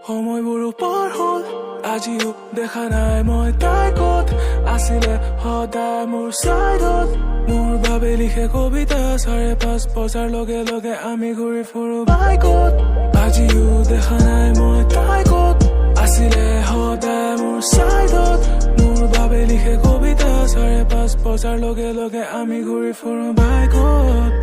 সময়বোৰো পাৰ হ'ল আজিও দেখা নাই মই তাই ক'ত আছিলে সদায় মোৰ চাইডত মোৰ বাবে লিখে কবিতা 5:30 বজাৰ লগে লগে আমি ঘূৰি ফুৰো বাইকত আজিও দেখা নাই মই তাই ক'ত আছিলে সদায় মোৰ চাইডত মোৰ বাবে লিখে কবিতা 5:30 বজাৰ লগে লগে আমি ঘূৰি ফুৰো বাইকত